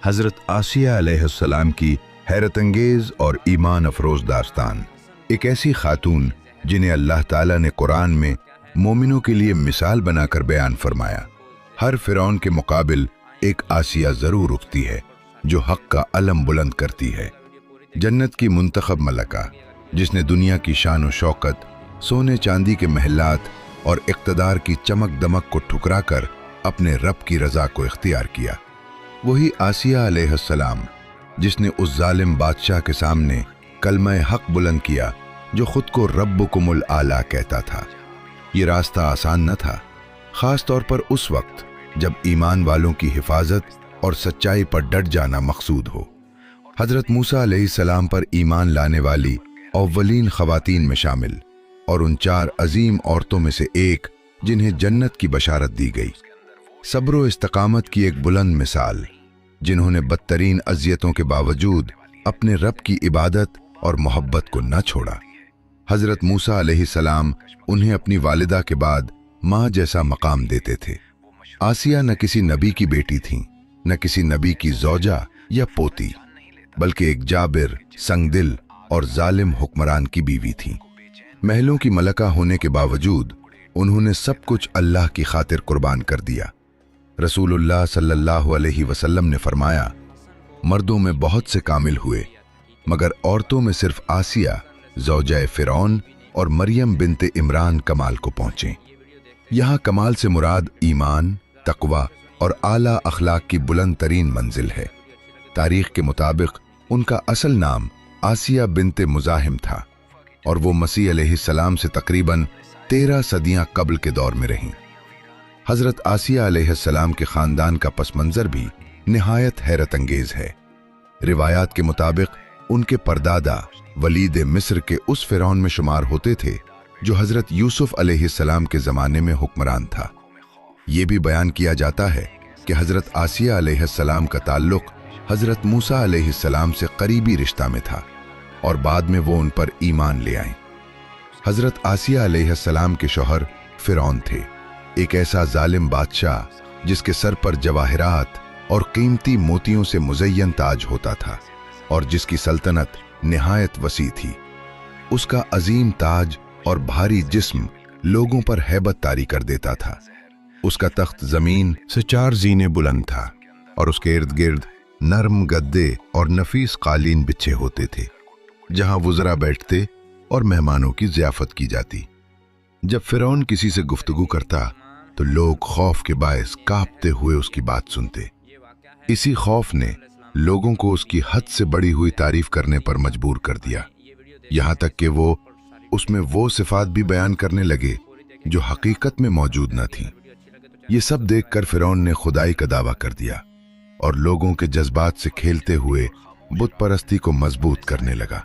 حضرت آسیہ علیہ السلام کی حیرت انگیز اور ایمان افروز داستان۔ ایک ایسی خاتون جنہیں اللہ تعالیٰ نے قرآن میں مومنوں کے لیے مثال بنا کر بیان فرمایا۔ ہر فرعون کے مقابل ایک آسیہ ضرور اٹھتی ہے جو حق کا علم بلند کرتی ہے۔ جنت کی منتخب ملکہ جس نے دنیا کی شان و شوکت، سونے چاندی کے محلات اور اقتدار کی چمک دمک کو ٹھکرا کر اپنے رب کی رضا کو اختیار کیا۔ وہی آسیہ علیہ السلام جس نے اس ظالم بادشاہ کے سامنے کلمہ حق بلند کیا جو خود کو ربکم الاعلیٰ کہتا تھا۔ یہ راستہ آسان نہ تھا، خاص طور پر اس وقت جب ایمان والوں کی حفاظت اور سچائی پر ڈٹ جانا مقصود ہو۔ حضرت موسیٰ علیہ السلام پر ایمان لانے والی اولین خواتین میں شامل اور ان 4 عظیم عورتوں میں سے ایک جنہیں جنت کی بشارت دی گئی، صبر و استقامت کی ایک بلند مثال، جنہوں نے بدترین اذیتوں کے باوجود اپنے رب کی عبادت اور محبت کو نہ چھوڑا۔ حضرت موسیٰ علیہ السلام انہیں اپنی والدہ کے بعد ماں جیسا مقام دیتے تھے۔ آسیہ نہ کسی نبی کی بیٹی تھیں، نہ کسی نبی کی زوجہ یا پوتی، بلکہ ایک جابر، سنگ دل اور ظالم حکمران کی بیوی تھیں۔ محلوں کی ملکہ ہونے کے باوجود انہوں نے سب کچھ اللہ کی خاطر قربان کر دیا۔ رسول اللہ صلی اللہ علیہ وسلم نے فرمایا، مردوں میں بہت سے کامل ہوئے مگر عورتوں میں صرف آسیہ زوجہ فرعون اور مریم بنت عمران کمال کو پہنچیں۔ یہاں کمال سے مراد ایمان، تقوی اور اعلیٰ اخلاق کی بلند ترین منزل ہے۔ تاریخ کے مطابق ان کا اصل نام آسیہ بنت مزاحم تھا اور وہ مسیح علیہ السلام سے تقریباً 13 صدیاں قبل کے دور میں رہیں۔ حضرت آسیہ علیہ السلام کے خاندان کا پس منظر بھی نہایت حیرت انگیز ہے۔ روایات کے مطابق ان کے پردادا ولید مصر کے اس فرعون میں شمار ہوتے تھے جو حضرت یوسف علیہ السلام کے زمانے میں حکمران تھا۔ یہ بھی بیان کیا جاتا ہے کہ حضرت آسیہ علیہ السلام کا تعلق حضرت موسیٰ علیہ السلام سے قریبی رشتہ میں تھا اور بعد میں وہ ان پر ایمان لے آئیں۔ حضرت آسیہ علیہ السلام کے شوہر فرعون تھے، ایک ایسا ظالم بادشاہ جس کے سر پر جواہرات اور قیمتی موتیوں سے مزین تاج ہوتا تھا اور جس کی سلطنت نہایت وسیع تھی۔ اس کا عظیم تاج اور بھاری جسم لوگوں پر ہیبت طاری کر دیتا تھا۔ اس کا تخت زمین سے 4 زینے بلند تھا اور اس کے ارد گرد نرم گدے اور نفیس قالین بچھے ہوتے تھے جہاں وزراء بیٹھتے اور مہمانوں کی ضیافت کی جاتی۔ جب فرعون کسی سے گفتگو کرتا تو لوگ خوف کے باعث کانپتے ہوئے اس کی بات سنتے۔ اسی خوف نے لوگوں کو اس کی حد سے بڑی ہوئی تعریف کرنے پر مجبور کر دیا، یہاں تک کہ وہ اس میں وہ صفات بھی بیان کرنے لگے جو حقیقت میں موجود نہ تھیں۔ یہ سب دیکھ کر فرعون نے خدائی کا دعویٰ کر دیا اور لوگوں کے جذبات سے کھیلتے ہوئے بت پرستی کو مضبوط کرنے لگا۔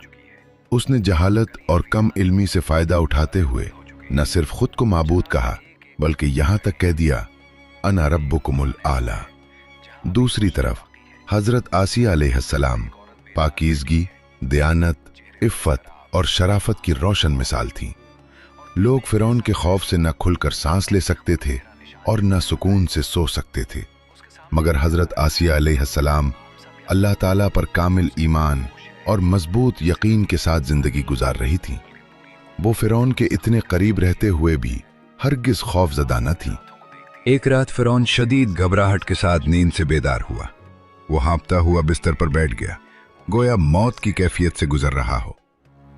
اس نے جہالت اور کم علمی سے فائدہ اٹھاتے ہوئے نہ صرف خود کو معبود کہا بلکہ یہاں تک کہہ دیا، انا ربکم الاعلیٰ۔ دوسری طرف حضرت آسیہ علیہ السلام پاکیزگی، دیانت، عفت اور شرافت کی روشن مثال تھیں۔ لوگ فرعون کے خوف سے نہ کھل کر سانس لے سکتے تھے اور نہ سکون سے سو سکتے تھے، مگر حضرت آسیہ علیہ السلام اللہ تعالیٰ پر کامل ایمان اور مضبوط یقین کے ساتھ زندگی گزار رہی تھیں۔ وہ فرعون کے اتنے قریب رہتے ہوئے بھی ہرگز خوف زدہ نہ تھیں۔ ایک رات فرعون شدید گھبراہٹ کے ساتھ نیند سے بیدار ہوا۔ وہ ہانپتا ہوا بستر پر بیٹھ گیا، گویا موت کی کیفیت سے گزر رہا ہو۔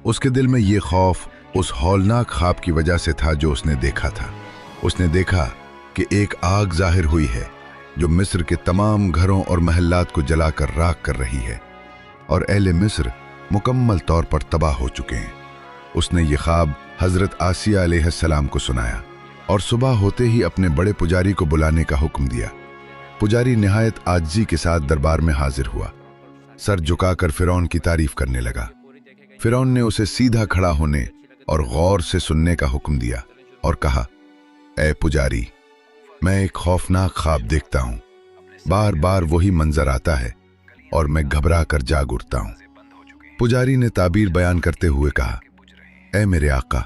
اس کے دل میں یہ خوف اس ہولناک خواب کی وجہ سے تھا جو اس نے دیکھا تھا۔ اس نے دیکھا کہ ایک آگ ظاہر ہوئی ہے جو مصر کے تمام گھروں اور محلات کو جلا کر راکھ کر رہی ہے اور اہل مصر مکمل طور پر تباہ ہو چکے ہیں۔ اس نے یہ خواب حضرت آسیہ علیہ السلام کو سنایا اور صبح ہوتے ہی اپنے بڑے پجاری کو بلانے کا حکم دیا۔ پجاری نہایت عاجزی کے ساتھ دربار میں حاضر ہوا، سر جھکا کر فرعون کی تعریف کرنے لگا۔ فرعون نے اسے سیدھا کھڑا ہونے اور غور سے سننے کا حکم دیا اور کہا، اے پجاری، میں ایک خوفناک خواب دیکھتا ہوں، بار بار وہی منظر آتا ہے اور میں گھبرا کر جاگ اٹھتا ہوں۔ پجاری نے تعبیر بیان کرتے ہوئے کہا، اے میرے آقا،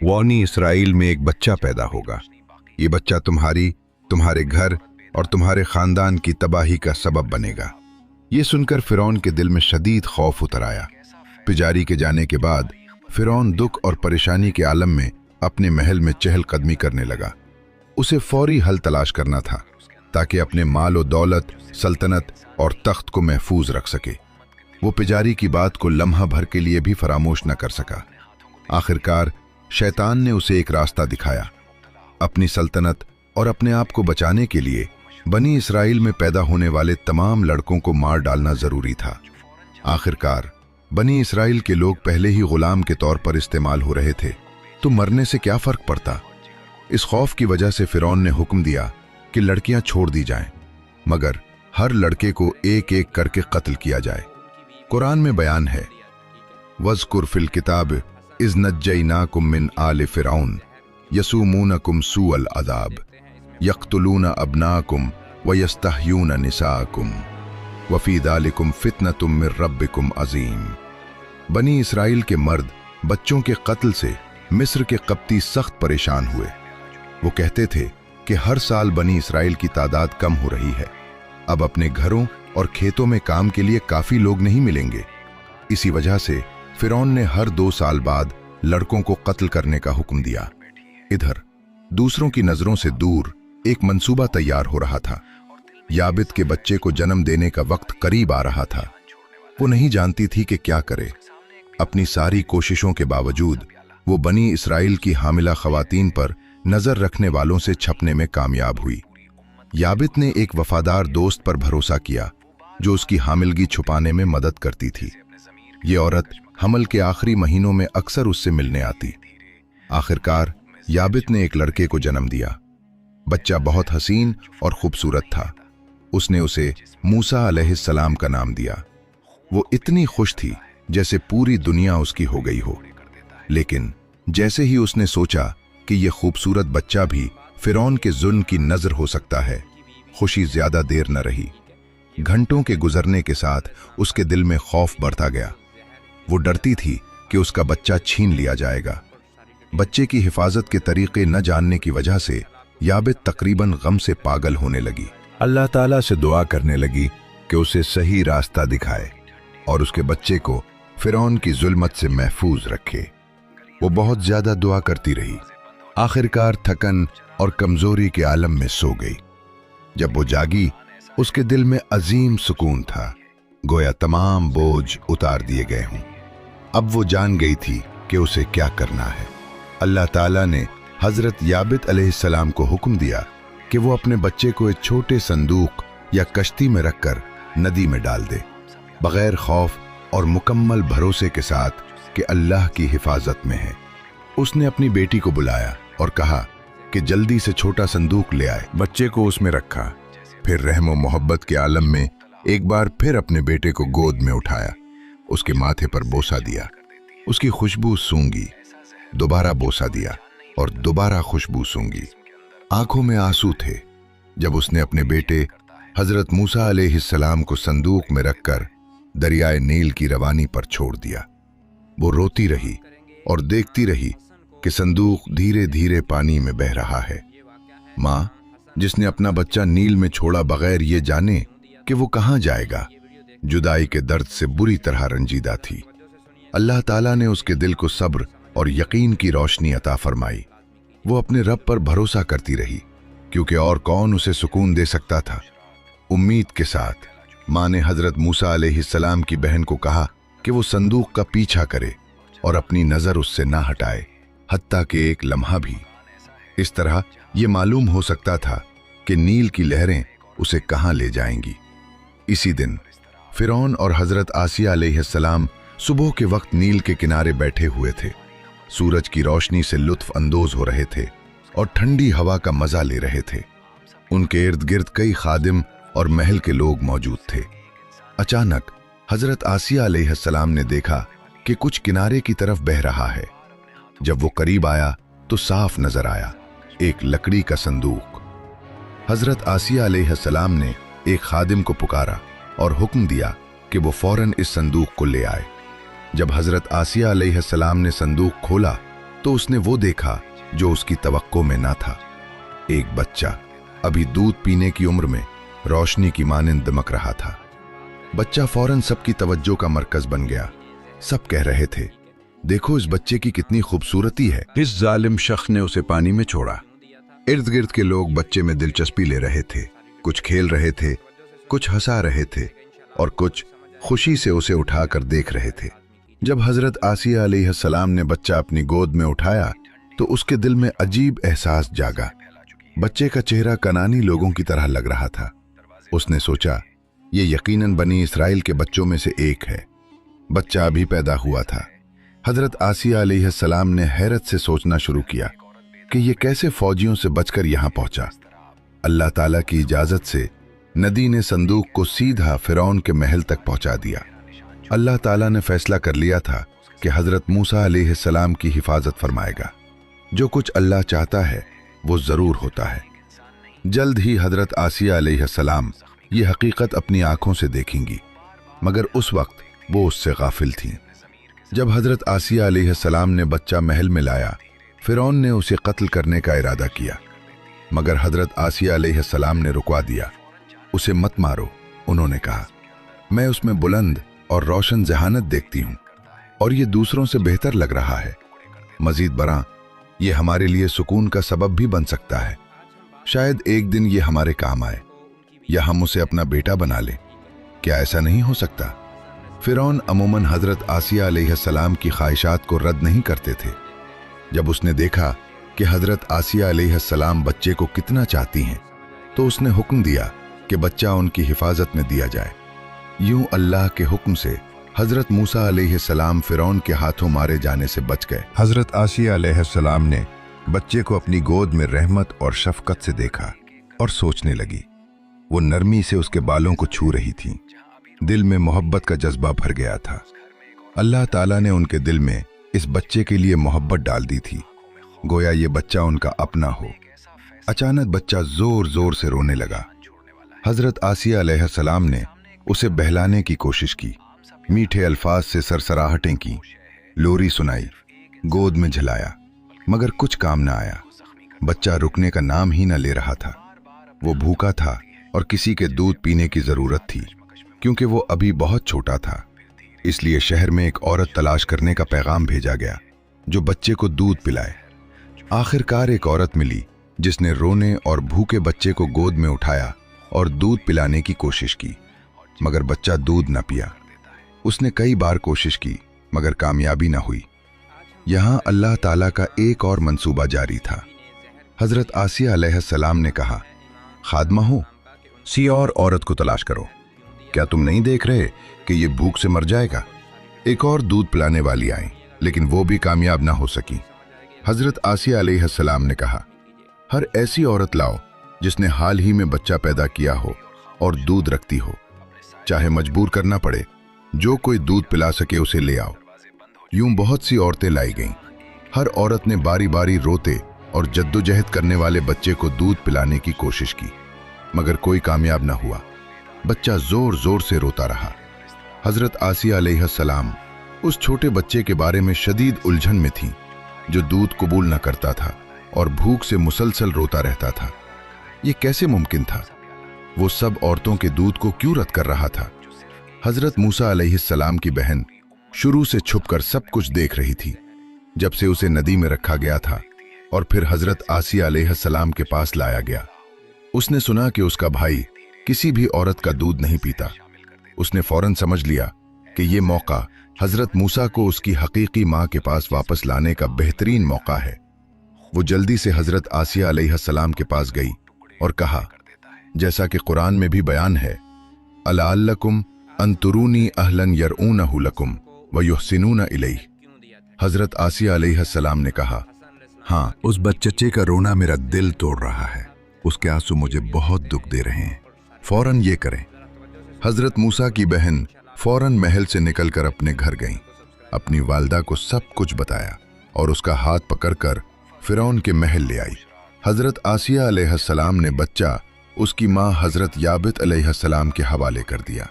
وانی اسرائیل میں ایک بچہ پیدا ہوگا۔ یہ بچہ تمہارے گھر اور تمہارے خاندان کی تباہی کا سبب بنے گا۔ ये सुनकर फिरौन के दिल में शदीद खौफ उतर आया। पुजारी के जाने के बाद फिरौन दुख और परेशानी के आलम में अपने महल में चहलकदमी करने लगा। उसे फौरी हल तलाश करना था ताकि अपने माल और दौलत, सल्तनत और तख्त को महफूज रख सके। वो पुजारी की बात को लम्हा भर के लिए भी फरामोश न कर सका। आखिरकार शैतान ने उसे एक रास्ता दिखाया। अपनी सल्तनत और अपने आप को बचाने के लिए बनी इसराइल में पैदा होने वाले तमाम लड़कों को मार डालना जरूरी था। आखिरकार बनी इसराइल के लोग पहले ही गुलाम के तौर पर इस्तेमाल हो रहे थे, तो मरने से क्या फर्क पड़ता। इस खौफ की वजह से फिरौन ने हुक्म दिया कि लड़कियां छोड़ दी जाएं, मगर हर लड़के को एक एक करके कत्ल किया जाए। कुरान में बयान है, वज़कुर फिल किताब इज़ नज्जयनाकुम मिन आले फिरौन यसूमूनकुम सूअल अज़ाब यक़्तुलूना अब्नाकुम व यस्तहयूना निसाकुम वफ़ी ज़ालिकुम फ़ितनतुम मिर रब्बिकुम अज़ीम। बनी इसराइल के मर्द बच्चों के कत्ल से मिस्र के कप्ती सख्त परेशान हुए। वो कहते थे कि हर साल बनी इसराइल की तादाद कम हो रही है, अब अपने घरों और खेतों में काम के लिए काफी लोग नहीं मिलेंगे। इसी वजह से फिरौन ने हर 2 साल बाद लड़कों को कत्ल करने का हुक्म दिया। इधर दूसरों की नजरों से दूर एक मंसूबा तैयार हो रहा था। याबित के बच्चे को जन्म देने का वक्त करीब आ रहा था। वो नहीं जानती थी कि क्या करे। अपनी सारी कोशिशों के बावजूद वो बनी इसराइल की हामिला खवातीन पर नजर रखने वालों से छपने में कामयाब हुई। याबित ने एक वफादार दोस्त पर भरोसा किया जो उसकी हामिलगी छुपाने में मदद करती थी। ये औरत हमल के आखिरी महीनों में अक्सर उससे मिलने आती। आखिरकार याबित ने एक लड़के को जन्म दिया। बच्चा बहुत हसीन और खूबसूरत था। उसने उसे मूसा अलैहिस्सलाम का नाम दिया। वो इतनी खुश थी जैसे पूरी दुनिया उसकी हो गई हो। लेकिन जैसे ही उसने सोचा कि यह खूबसूरत बच्चा भी फिरौन के जुल्म की नजर हो सकता है, खुशी ज्यादा देर न रही। घंटों के गुजरने के साथ उसके दिल में खौफ बढ़ता गया। वो डरती थी कि उसका बच्चा छीन लिया जाएगा। बच्चे की हिफाजत के तरीके न जानने की वजह से याबित तकरीबन गम से पागल होने लगी। अल्लाह ताला से दुआ करने लगी कि उसे सही रास्ता दिखाए और उसके बच्चे को फिरौन की जुल्मत से महफूज रखे। वो बहुत ज्यादा दुआ करती रही। आखिरकार थकन और कमजोरी के आलम में सो गई। जब वो जागी, उसके दिल में अजीम सुकून था, गोया तमाम बोझ उतार दिए गए हों। अब वो जान गई थी कि उसे क्या करना है। अल्लाह ताला ने हजरत याबित अलैहिस्सलाम को हुक्म दिया कि वो अपने बच्चे को एक छोटे संदूक या कश्ती में रखकर नदी में डाल दे, बगैर खौफ और मुकम्मल भरोसे के साथ कि अल्लाह की हिफाजत में है। उसने अपनी बेटी को बुलाया और कहा कि जल्दी से छोटा संदूक ले आए। बच्चे को उसमें रखा, फिर रहम और मोहब्बत के आलम में एक बार फिर अपने बेटे को गोद में उठाया, उसके माथे पर बोसा दिया, उसकी खुशबू सूंघी, दोबारा बोसा दिया और दोबारा खुशबू सूंघी। आंखों में आंसू थे जब उसने अपने बेटे हजरत मूसा अलैहिस्सलाम को संदूक में रखकर दरियाए नील की रवानी पर छोड़ दिया। वो रोती रही और देखती रही कि संदूक धीरे धीरे पानी में बह रहा है। माँ, जिसने अपना बच्चा नील में छोड़ा बगैर ये जाने कि वो कहाँ जाएगा, जुदाई के दर्द से बुरी तरह रंजीदा थी। अल्लाह ताला ने उसके दिल को सब्र और यकीन की रोशनी अता फरमाई। वो अपने रब पर भरोसा करती रही, क्योंकि और कौन उसे सुकून दे सकता था। उम्मीद के साथ माँ ने हजरत मूसा अलैहिस्सलाम की बहन को कहा कि वो संदूक का पीछा करे और अपनी नजर उससे ना हटाए, हत्ता कि एक लम्हा भी। इस तरह ये मालूम हो सकता था कि नील की लहरें उसे कहाँ ले जाएंगी। इसी दिन फिरौन और हजरत आसिया अलैहिस्सलाम सुबह के वक्त नील के किनारे बैठे हुए थे। सूरज की रोशनी से लुत्फ अंदोज हो रहे थे और ठंडी हवा का मजा ले रहे थे। उनके इर्द गिर्द कई खादिम और महल के लोग मौजूद थे। अचानक हजरत आसिया अलैहिस्सलाम ने देखा कि कुछ किनारे की तरफ बह रहा है। जब वो करीब आया तो साफ नजर आया एक लकड़ी का संदूक। हजरत आसिया अलैहिस्सलाम ने एक खादिम को पुकारा और हुक्म दिया कि वो फौरन इस संदूक को ले आए। जब हजरत आसिया अलैहिस्सलाम ने संदूक खोला तो उसने वो देखा जो उसकी तवक्को में ना था। एक बच्चा अभी दूध पीने की उम्र में रोशनी की मानिंद दमक रहा था। बच्चा फौरन सबकी तवज्जो का मरकज बन गया। सब कह रहे थे, देखो इस बच्चे की कितनी खूबसूरती है। इस जालिम शख्स ने उसे पानी में छोड़ा। इर्द गिर्द के लोग बच्चे में दिलचस्पी ले रहे थे, कुछ खेल रहे थे, कुछ हंसा रहे थे और कुछ खुशी से उसे उठाकर देख रहे थे। जब हजरत आसिया अलैहिस्सलाम ने बच्चा अपनी गोद में उठाया तो उसके दिल में अजीब एहसास जागा। बच्चे का चेहरा कनानी लोगों की तरह लग रहा था। उसने सोचा, ये यकीनन बनी इसराइल के बच्चों में से एक है। बच्चा अभी पैदा हुआ था। हजरत आसिया अलैहिस्सलाम ने हैरत से सोचना शुरू किया कि ये कैसे फौजियों से बचकर यहाँ पहुंचा। अल्लाह ताला की इजाजत से नदी ने संदूक को सीधा फिरौन के महल तक पहुंचा दिया। अल्लाह ताला ने फैसला कर लिया था कि हजरत मूसा अलैहिस्सलाम की हिफाजत फरमाएगा। जो कुछ अल्लाह चाहता है वो जरूर होता है। जल्द ही हजरत आसिया अलैहिस्सलाम ये हकीकत अपनी आंखों से देखेंगी, मगर उस वक्त वो उससे गाफिल थीं। जब हजरत आसिया अलैहिस्सलाम ने बच्चा महल में लाया, फिरौन ने उसे कत्ल करने का इरादा किया, मगर हजरत आसिया अलैहिस्सलाम ने रुकवा दिया। उसे मत मारो, उन्होंने कहा, मैं उसमें बुलंद और रोशन जहानत देखती हूं और ये दूसरों से बेहतर लग रहा है। मजीद बरा ये हमारे लिए सुकून का सबब भी बन सकता है। शायद एक दिन ये हमारे काम आए या हम उसे अपना बेटा बना लें। क्या ऐसा नहीं हो सकता? फिरौन अमूमन हजरत आसिया अलैहिस्सलाम की ख्वाहिशात को रद्द नहीं करते थे। जब उसने देखा कि हजरत आसिया अलैहिस्सलाम बच्चे को कितना चाहती हैं, तो उसने हुक्म दिया कि बच्चा उनकी हिफाजत में दिया जाए। यूं अल्लाह के हुक्म से हजरत मूसा अलैहिस्सलाम फिरौन के हाथों मारे जाने से बच गए। हजरत आसिया अलैहिस्सलाम ने बच्चे को अपनी गोद में रहमत और शफकत से देखा और सोचने लगी। वो नरमी से उसके बालों को छू रही थी। दिल में मोहब्बत का जज्बा भर गया था। अल्लाह ताला ने उनके दिल में इस बच्चे के लिए मोहब्बत डाल दी थी, गोया ये बच्चा उनका अपना हो। अचानक बच्चा जोर जोर से रोने लगा। हजरत आसिया अलैहिस्सलाम ने उसे बहलाने की कोशिश की, मीठे अल्फाज से सरसराहटें की, लोरी सुनाई, गोद में झिलाया, मगर कुछ काम न आया। बच्चा रुकने का नाम ही न ले रहा था। वो भूखा था और किसी के दूध पीने की जरूरत थी, क्योंकि वो अभी बहुत छोटा था। इसलिए शहर में एक औरत तलाश करने का पैगाम भेजा गया जो बच्चे को दूध पिलाए। आखिरकार एक औरत मिली जिसने रोने और भूखे बच्चे को गोद में उठाया और दूध पिलाने की कोशिश की, मगर बच्चा दूध न पिया। उसने कई बार कोशिश की, मगर कामयाबी न हुई। यहां अल्लाह ताला का एक और मंसूबा जारी था। हजरत आसिया अलैहिस्सलाम ने कहा, खादमा हो, सी और औरत को तलाश करो। क्या तुम नहीं देख रहे कि ये भूख से मर जाएगा? एक और दूध पिलाने वाली आई, लेकिन वो भी कामयाब ना हो सकी। हजरत आसिया अलैहिस्सलाम ने कहा, हर ऐसी औरत लाओ जिसने हाल ही में बच्चा पैदा किया हो और दूध रखती हो, चाहे मजबूर करना पड़े, जो कोई दूध पिला सके उसे ले आओ। यूं बहुत सी औरतें लाई गईं। हर औरत ने बारी बारी रोते और जद्दोजहद करने वाले बच्चे को दूध पिलाने की कोशिश की, मगर कोई कामयाब ना हुआ। बच्चा जोर जोर से रोता रहा। हजरत आसिया अलैहिस्सलाम उस छोटे बच्चे के बारे में शदीद उलझन में थी, जो दूध कबूल न करता था और भूख से मुसलसल रोता रहता था। ये कैसे मुमकिन था? वो सब औरतों के दूध को क्यों रद्द कर रहा था? हजरत मूसा अलैहिस्सलाम की बहन शुरू से छुपकर सब कुछ देख रही थी, जब से उसे नदी में रखा गया था और फिर हजरत आसिया अलैहिस्सलाम के पास लाया गया। उसने सुना कि उसका भाई किसी भी औरत का दूध नहीं पीता। उसने फौरन समझ लिया कि ये मौका हजरत मूसा को उसकी हकीकी माँ के पास वापस लाने का बेहतरीन मौका है। वो जल्दी से हजरत आसिया अलैहिस्सलाम के पास गई और कहा, जैसा कि कुरान में भी बयान है, अल्लकुम अंतुरूनी अहलन यरऊनहु लकुम व युहसिनून इलैह। हजरत आसिया अलैहिस्सलाम ने कहा, हाँ, उस बच्चे का रोना मेरा दिल तोड़ रहा है। उसके आंसू मुझे बहुत दुख दे रहे हैं। फौरन ये करें। हजरत मूसा की बहन फौरन महल से निकलकर अपने घर गईं, अपनी वालदा को सब कुछ बताया और उसका हाथ पकड़कर फिरौन के महल ले आई। हजरत आसिया अलैहिस्सलाम ने बच्चा उसकी माँ हजरत याबित अलैहिस्सलाम के हवाले कर दिया।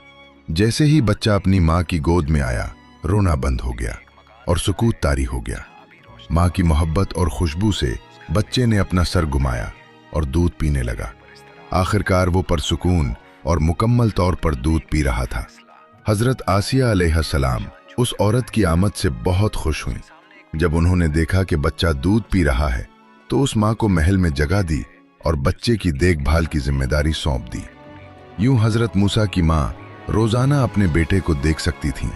जैसे ही बच्चा अपनी माँ की गोद में आया, रोना बंद हो गया और सुकूत तारी हो गया। माँ की मोहब्बत और खुशबू से बच्चे ने अपना सर घुमाया और दूध पीने लगा। आखिरकार वो परसुकून और मुकम्मल तौर पर दूध पी रहा था। हजरत आसिया अलैहिस्सलाम उस औरत की आमद से बहुत खुश हुई। जब उन्होंने देखा कि बच्चा दूध पी रहा है तो उस माँ को महल में जगह दी और बच्चे की देखभाल की जिम्मेदारी सौंप दी। यूं हजरत मूसा की माँ रोजाना अपने बेटे को देख सकती थीं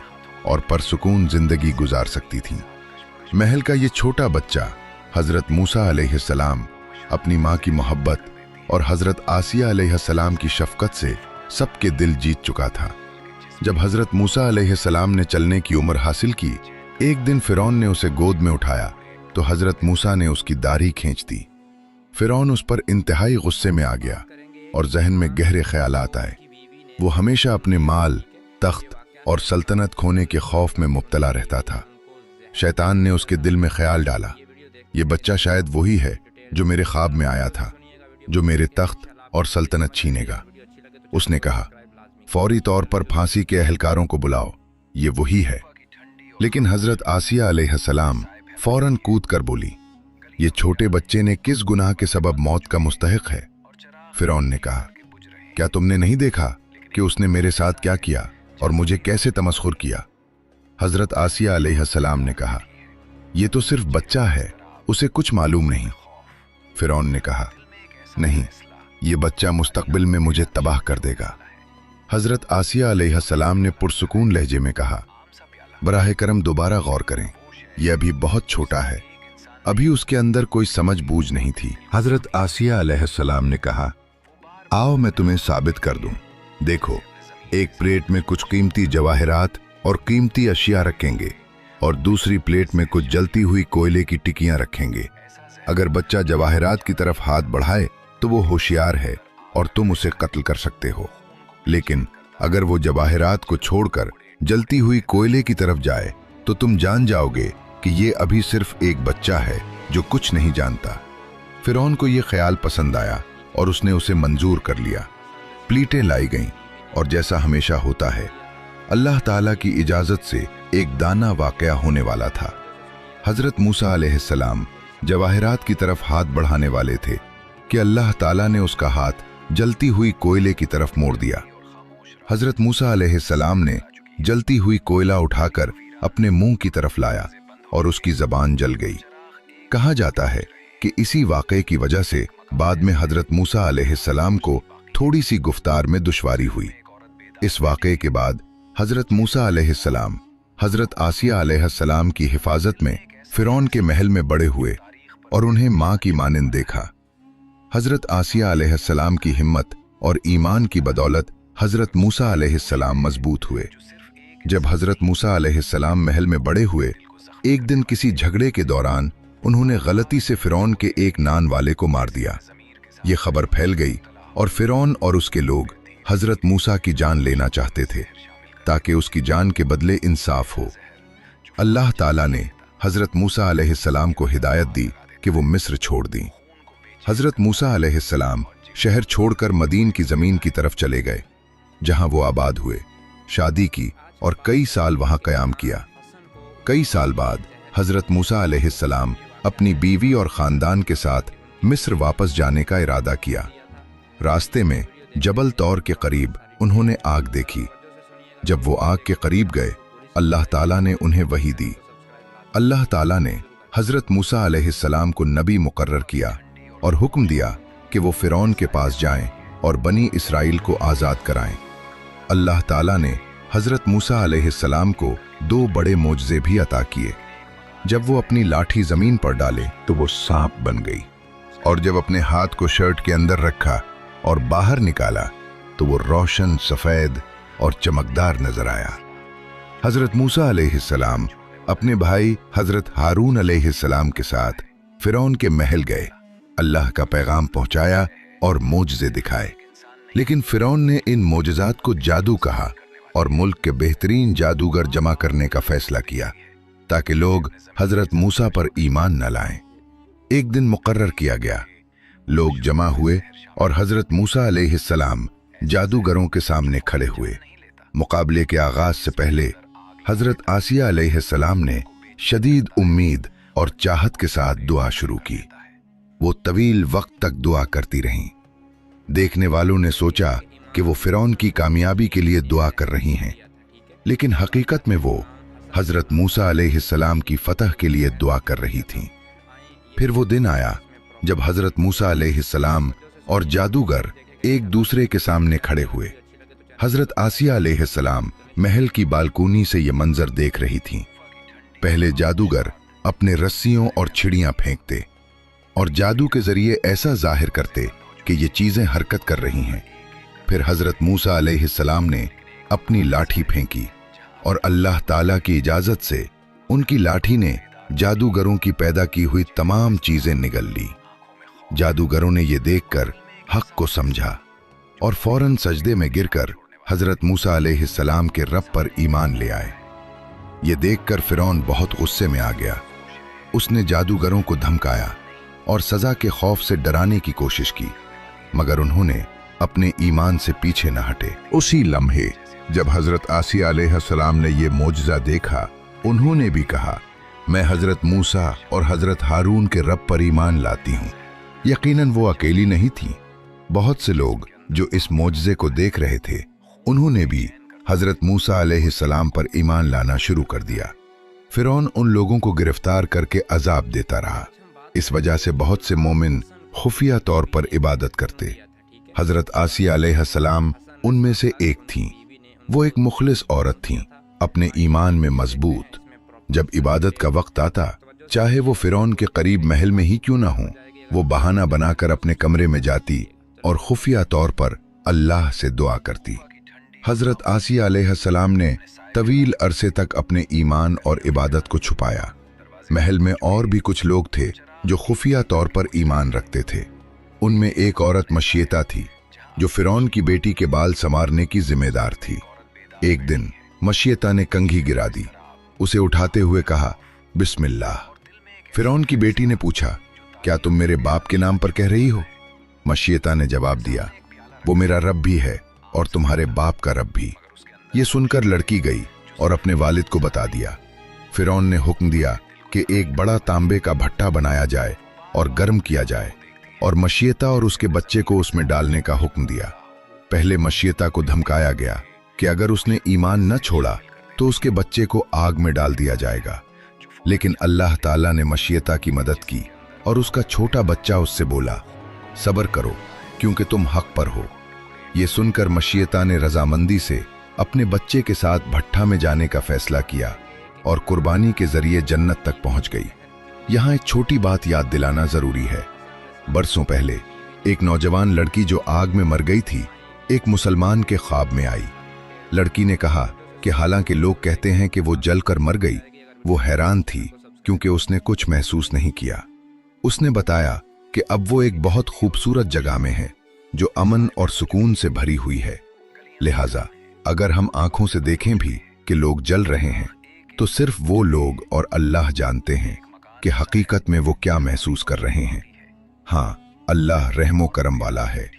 और परसुकून जिंदगी गुजार सकती थीं। महल का ये छोटा बच्चा हजरत मूसा अलैहिस्सलाम अपनी माँ की मोहब्बत और हजरत आसिया अलैहिस्सलाम की शफकत से सबके दिल जीत चुका था। जब हजरत मूसा अलैहिस्सलाम ने चलने की उम्र हासिल की, एक दिन फिरौन ने उसे गोद में उठाया तो हजरत मूसा ने उसकी दाढ़ी खींच दी। फिरौन उस पर इंतहाई गुस्से में आ गया और जहन में गहरे ख्यालात आए। वो हमेशा अपने माल, तख्त और सल्तनत खोने के खौफ में मुब्तला रहता था। शैतान ने उसके दिल में ख्याल डाला, ये बच्चा शायद वही है जो मेरे ख्वाब में आया था, जो मेरे तख्त और सल्तनत छीनेगा। उसने कहा, फौरी तौर पर फांसी के अहलकारों को बुलाओ, ये वही है। लेकिन हजरत आसिया अलैहिस्सलाम फौरन कूद कर बोली, ये छोटे बच्चे ने किस गुनाह के सबब मौत का मुस्तहिक है? फिरौन ने कहा, क्या तुमने नहीं देखा कि उसने मेरे साथ क्या किया और मुझे कैसे तमस्खुर किया? हजरत आसिया अलैहिस्सलाम ने कहा, ये तो सिर्फ बच्चा है, उसे कुछ मालूम नहीं। फिरौन ने कहा, नहीं, ये बच्चा मुस्तकबिल में मुझे तबाह कर देगा। हजरत आसिया अलैहिस्सलाम ने पुरसुकून लहजे में कहा, बराह करम दोबारा गौर करें, यह अभी बहुत छोटा है, अभी उसके अंदर कोई समझ बूझ नहीं थी। हजरत आसिया अलैहिस्सलाम ने कहा, आओ मैं तुम्हें साबित कर दूं। देखो, एक प्लेट में कुछ कीमती जवाहरात और कीमती अशिया रखेंगे और दूसरी प्लेट में कुछ जलती हुई कोयले की टिकियां रखेंगे। अगर बच्चा जवाहरात की तरफ हाथ बढ़ाए तो वो होशियार है और तुम उसे कत्ल कर सकते हो, लेकिन अगर वो जवाहरात को छोड़कर जलती हुई कोयले की तरफ जाए तो तुम जान जाओगे कि ये अभी सिर्फ एक बच्चा है जो कुछ नहीं जानता। फिरौन को ये ख्याल पसंद आया और उसने उसे मंजूर कर लिया। प्लेटें लाई गईं और जैसा हमेशा होता है, अल्लाह ताला की इजाजत से एक दाना वाक़या होने वाला था। हजरत मूसा अलैहिस्सलाम जवाहरात की तरफ हाथ बढ़ाने वाले थे कि अल्लाह ताला ने उसका हाथ जलती हुई कोयले की तरफ मोड़ दिया। हजरत मूसा अलैहिस्सलाम ने जलती हुई कोयला उठाकर अपने मुंह की तरफ लाया और उसकी जबान जल गई। कहा जाता है कि इसी वाक़े की वजह से बाद में हजरत मूसा अलैहिस्सलाम को थोड़ी सी गुफ्तार में दुश्वारी हुई। इस वाक़े के बाद हजरत मूसा अलैहिस्सलाम हजरत आसिया अलैहिस्सलाम की हिफाजत में फिरौन के महल में बड़े हुए और उन्हें माँ की मानिंद देखा। हजरत आसिया अलैहिस्सलाम की हिम्मत और ईमान की बदौलत हजरत मूसा अलैहिस्सलाम मजबूत हुए। जब हजरत मूसा अलैहिस्सलाम महल में बड़े हुए, एक दिन किसी झगड़े के दौरान उन्होंने गलती से फिरौन के एक नान वाले को मार दिया। ये खबर फैल गई और फिरौन और उसके लोग हजरत मूसा की जान लेना चाहते थे ताकि उसकी जान के बदले इंसाफ हो। अल्लाह ताला ने हजरत मूसा अलैहिस्सलाम को हिदायत दी कि वो मिस्र छोड़ दी। हजरत मूसा अलैहिस्सलाम शहर छोड़कर मदीन की जमीन की तरफ चले गए, जहां वो आबाद हुए, शादी की और कई साल वहां कयाम किया। कई साल बाद हजरत मूसा अलैहिस्सलाम अपनी बीवी और खानदान के साथ मिस्र वापस जाने का इरादा किया। रास्ते में जबल तौर के करीब उन्होंने आग देखी। जब वो आग के करीब गए, अल्लाह ताला ने उन्हें वही दी। अल्लाह ताला ने हजरत मूसा अलैहिस्सलाम को नबी मुकर्रर किया और हुक्म दिया कि वो फिरौन के पास जाएं और बनी इसराइल को आज़ाद कराएं। अल्लाह ताला ने हजरत मूसा अलैहिस्सलाम को 2 बड़े मोजज़े भी अता किए। जब वो अपनी लाठी जमीन पर डाले तो वो सांप बन गई, और जब अपने हाथ को शर्ट के अंदर रखा और बाहर निकाला तो वो रोशन, सफेद और चमकदार नजर आया। हजरत मूसा अलैहिस्सलाम अपने भाई हजरत हारून अलैहिस्सलाम के साथ फिरौन के महल गए, अल्लाह का पैगाम पहुंचाया और मोजज़े दिखाए। लेकिन फिरौन ने इन मोजज़ात को जादू कहा और मुल्क के बेहतरीन जादूगर जमा करने का फैसला किया ताकि लोग हजरत मूसा पर ईमान न लाएं। एक दिन मुकर्रर किया गया, लोग जमा हुए और हजरत मूसा अलैहिस्सलाम जादूगरों के सामने खड़े हुए। मुकाबले के आगाज से पहले हजरत आसिया अलैहिस्सलाम ने शदीद उम्मीद और चाहत के साथ दुआ शुरू की। वो तवील वक्त तक दुआ करती रहीं। देखने वालों ने सोचा कि वो फिरौन की कामयाबी के लिए दुआ कर रही हैं, लेकिन हकीकत में वो हजरत मूसा अलैहिस्सलाम की फतह के लिए दुआ कर रही थीं। फिर वो दिन आया जब हजरत मूसा अलैहिस्सलाम और जादूगर एक दूसरे के सामने खड़े हुए। हजरत आसिया अलैहिस्सलाम महल की बालकोनी से ये मंजर देख रही थीं। पहले जादूगर अपने रस्सियों और छिड़ियां फेंकते और जादू के जरिए ऐसा जाहिर करते कि ये चीजें हरकत कर रही हैं। फिर हजरत मूसा अलैहिस्सलाम ने अपनी लाठी फेंकी और अल्लाह ताला की इजाजत से उनकी लाठी ने जादूगरों की पैदा की हुई तमाम चीजें निगल ली। जादूगरों ने यह देखकर हक को समझा और फौरन सजदे में गिरकर हजरत मूसा अलैहिस्सलाम के रब पर ईमान ले आए। ये देखकर फिरौन बहुत गुस्से में आ गया। उसने जादूगरों को धमकाया और सजा के खौफ से डराने की कोशिश की, मगर उन्होंने अपने ईमान से पीछे न हटे। उसी लम्हे जब हजरत आसिया अलैहिस्सलाम ने यह मोजज़ा देखा, उन्होंने भी कहा, मैं हजरत मूसा और हजरत हारून के रब पर ईमान लाती हूँ। यकीनन वो अकेली नहीं थी। बहुत से लोग जो इस मोजज़े को देख रहे थे, उन्होंने भी हजरत मूसा अलैहिस्सलाम पर ईमान लाना शुरू कर दिया। फिरौन उन लोगों को गिरफ्तार करके अजाब देता रहा। इस वजह से बहुत से मोमिन खुफिया तौर पर इबादत करते। हजरत आसिया अलैहिस्सलाम उनमें से एक थीं। वो एक मुखलिस औरत थीं, अपने ईमान में मजबूत। जब इबादत का वक्त आता, चाहे वो फिरौन के करीब महल में ही क्यों ना हो, वो बहाना बनाकर अपने कमरे में जाती और खुफिया तौर पर अल्लाह से दुआ करती। हजरत आसिया अलैहिस्सलाम ने तवील अरसे तक अपने ईमान और इबादत को छुपाया। महल में और भी कुछ लोग थे जो खुफिया तौर पर ईमान रखते थे। उनमें एक औरत मशीयता थी जो फिरौन की बेटी के बाल संवारने की जिम्मेदार थी। एक दिन मशीयता ने कंघी गिरा दी। उसे उठाते हुए कहा, बिस्मिल्लाह। फिरौन की बेटी ने पूछा, क्या तुम मेरे बाप के नाम पर कह रही हो? मशीयता ने जवाब दिया, वो मेरा रब भी है और तुम्हारे बाप का रब भी। ये सुनकर लड़की गई और अपने वालिद को बता दिया। फिरौन ने हुक्म दिया कि एक बड़ा तांबे का भट्टा बनाया जाए और गर्म किया जाए और मशीयता और उसके बच्चे को उसमें डालने का हुक्म दिया। पहले मशीयता को धमकाया गया कि अगर उसने ईमान न छोड़ा तो उसके बच्चे को आग में डाल दिया जाएगा, लेकिन अल्लाह ताला ने मशीयता की मदद की और उसका छोटा बच्चा उससे बोला, सब्र करो क्योंकि तुम हक पर हो। ये सुनकर मशीयता ने रजामंदी से अपने बच्चे के साथ भट्ठा में जाने का फैसला किया और कुर्बानी के जरिए जन्नत तक पहुंच गई। यहाँ एक छोटी बात याद दिलाना जरूरी है। बरसों पहले एक नौजवान लड़की जो आग में मर गई थी, एक मुसलमान के ख्वाब में आई। लड़की ने कहा कि हालांकि लोग कहते हैं कि वो जलकर मर गई, वो हैरान थी क्योंकि उसने कुछ महसूस नहीं किया। उसने बताया कि अब वो एक बहुत खूबसूरत जगह में है जो अमन और सुकून से भरी हुई है। लिहाजा अगर हम आंखों से देखें भी कि लोग जल रहे हैं, तो सिर्फ वो लोग और अल्लाह जानते हैं कि हकीकत में वो क्या महसूस कर रहे हैं। हाँ, अल्लाह रहमो करम वाला है।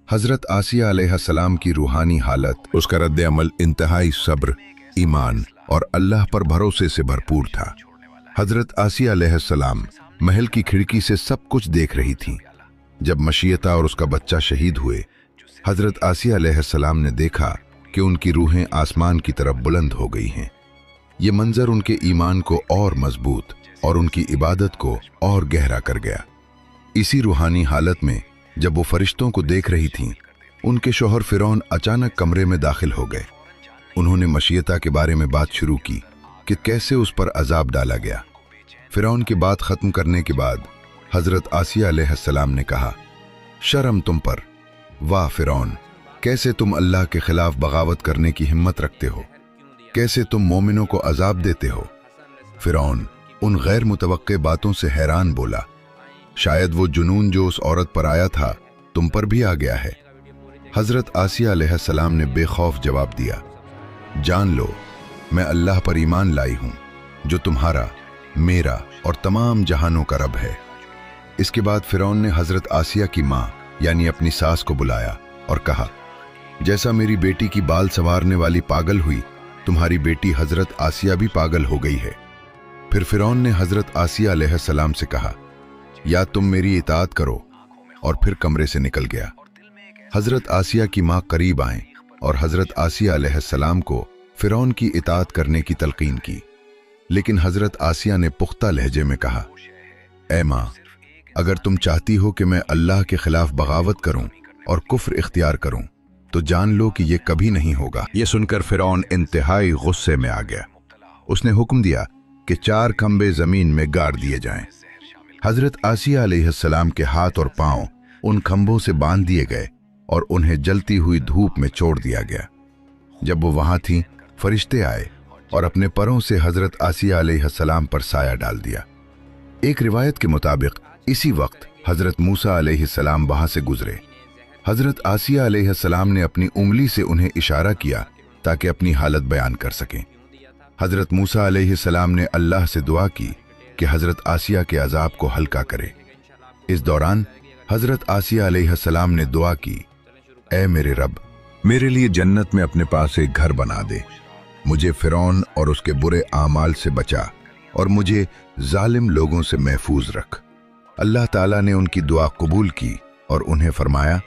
हजरत आसिया अलैहिस्सलाम की रूहानी हालत, उसका रद्द अमल इंतहाई सब्र, ईमान और अल्लाह पर भरोसे से भरपूर था। हजरत आसिया अलैहिस्सलाम महल की खिड़की से सब कुछ देख रही थीं। जब मशीयता और उसका बच्चा शहीद हुए, हजरत आसिया अलैहिस्सलाम ने देखा कि उनकी रूहें आसमान की तरफ बुलंद हो गई हैं। ये मंजर उनके ईमान को और मजबूत और उनकी इबादत को और गहरा कर गया। इसी रूहानी हालत में जब वो फरिश्तों को देख रही थीं, उनके शौहर फिरौन अचानक कमरे में दाखिल हो गए। उन्होंने मशीयता के बारे में बात शुरू की कि कैसे उस पर अजाब डाला गया। फिरौन की बात खत्म करने के बाद हजरत आसिया अलैहिस्सलाम ने कहा, शर्म तुम पर। वाह फिरौन, कैसे तुम अल्लाह के खिलाफ बगावत करने की हिम्मत रखते हो? कैसे तुम मोमिनों को अजाब देते हो? फिरौन उन गैर मुतवक्के बातों से हैरान बोला, शायद वो जुनून जो उस औरत पर आया था तुम पर भी आ गया है। हजरत आसिया अलैहिस्सलाम ने बेखौफ जवाब दिया, जान लो मैं अल्लाह पर ईमान लाई हूं जो तुम्हारा, मेरा और तमाम जहानों का रब है। इसके बाद फिरौन ने हजरत आसिया की माँ यानी अपनी सास को बुलाया और कहा, जैसा मेरी बेटी की बाल संवारने वाली पागल हुई, तुम्हारी बेटी हजरत आसिया भी पागल हो गई है। फिर फिरौन ने हजरत आसिया अलैहिस्सलाम से कहा, या तुम मेरी इताअत करो, और फिर कमरे से निकल गया। हजरत आसिया की माँ करीब आए और हजरत आसिया अलैहिस्सलाम को फिरौन की इताअत करने की तलकीन की, लेकिन हजरत आसिया ने पुख्ता लहजे में कहा, ऐ माँ, अगर तुम चाहती हो कि मैं अल्लाह के खिलाफ बगावत करूं और कुफ्र इख्तियार करूं तो जान लो कि यह कभी नहीं होगा। यह सुनकर फिरौन इंतहाई गुस्से में आ गया। उसने हुक्म दिया कि 4 खंबे जमीन में गाड़ दिए जाएं। हजरत आसिया अलैहिस्सलाम के हाथ और पांव उन खंभों से बांध दिए गए और उन्हें जलती हुई धूप में छोड़ दिया गया। जब वो वहां थीं, फरिश्ते आए और अपने परों से हजरत आसिया अलैहिस्सलाम पर साया डाल दिया। एक रिवायत के मुताबिक इसी वक्त हजरत मूसा अलैहिस्सलाम वहां से गुजरे। हजरत आसिया अलैहिस्सलाम ने अपनी उंगली से उन्हें इशारा किया ताकि अपनी हालत बयान कर सकें। हजरत मूसा अलैहिस्सलाम ने अल्लाह से दुआ की कि हजरत आसिया के अजाब को हल्का करे। इस दौरान हजरत आसिया अलैहिस्सलाम ने दुआ की, ऐ मेरे रब, मेरे लिए जन्नत में अपने पास एक घर बना दे, मुझे फिरौन और उसके बुरे आमाल से बचा और मुझे जालिम लोगों से महफूज रख। अल्लाह ताला ने उनकी दुआ कबूल की और उन्हें फरमाया,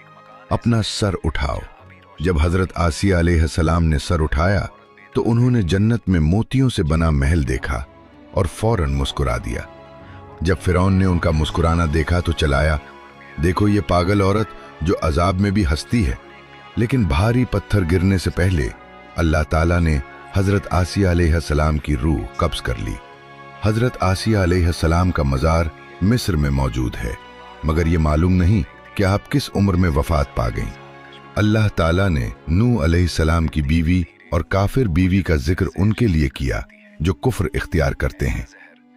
अपना सर उठाओ। जब हजरत आसिया अलैहिस्सलाम ने सर उठाया तो उन्होंने जन्नत में मोतियों से बना महल देखा और फौरन मुस्कुरा दिया। जब फिरौन ने उनका मुस्कुराना देखा तो चलाया, देखो ये पागल औरत जो अजाब में भी हंसती है। लेकिन भारी पत्थर गिरने से पहले अल्लाह ताला ने हजरत आसिया अलैहिस्सलाम की रूह कब्ज कर ली। हजरत आसिया अलैहिस्सलाम का मज़ार मिस्र में मौजूद है, मगर ये मालूम नहीं कि आप किस उम्र में वफात पा गईं। अल्लाह ताला ने नूह अलैहिस्सलाम की बीवी और काफिर बीवी का जिक्र उनके लिए किया जो कुफ्र इख्तियार करते हैं,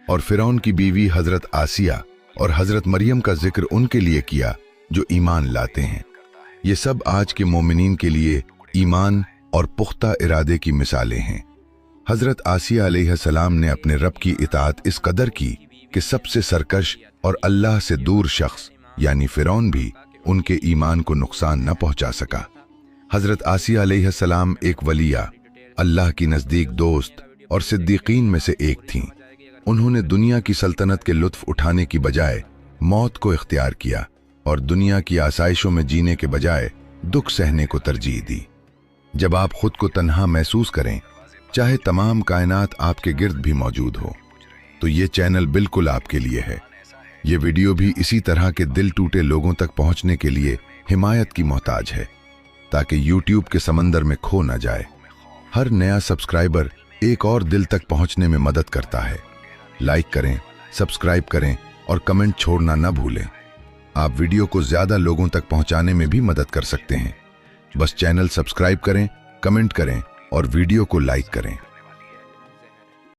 और फिरौन की बीवी हजरत आसिया और हजरत मरियम का जिक्र उनके लिए किया जो ईमान लाते हैं। ये सब आज के मोमिनीन के लिए ईमान और पुख्ता इरादे की मिसालें हैं। हजरत आसिया अलैहिस्सलाम ने अपने रब की इताअत इस कदर की कि सबसे सरकश और अल्लाह से दूर शख्स यानी फिरौन भी उनके ईमान को नुकसान न पहुंचा सका। हजरत आसिया अलैहिस्सलाम एक वलिया, अल्लाह की नज़दीक दोस्त और सिद्दीकीन में से एक थीं। उन्होंने दुनिया की सल्तनत के लुत्फ उठाने की बजाय मौत को इख्तियार किया और दुनिया की आसाइशों में जीने के बजाय दुख सहने को तरजीह दी। जब आप खुद को तन्हा महसूस करें, चाहे तमाम कायनात आपके गिर्द भी मौजूद हो, तो ये चैनल बिल्कुल आपके लिए है। ये वीडियो भी इसी तरह के दिल टूटे लोगों तक पहुंचने के लिए हिमायत की मोहताज है, ताकि YouTube के समंदर में खो न जाए। हर नया सब्सक्राइबर एक और दिल तक पहुंचने में मदद करता है। लाइक करें, सब्सक्राइब करें और कमेंट छोड़ना न भूलें। आप वीडियो को ज्यादा लोगों तक पहुंचाने में भी मदद कर सकते हैं। बस चैनल सब्सक्राइब करें, कमेंट करें और वीडियो को लाइक करें।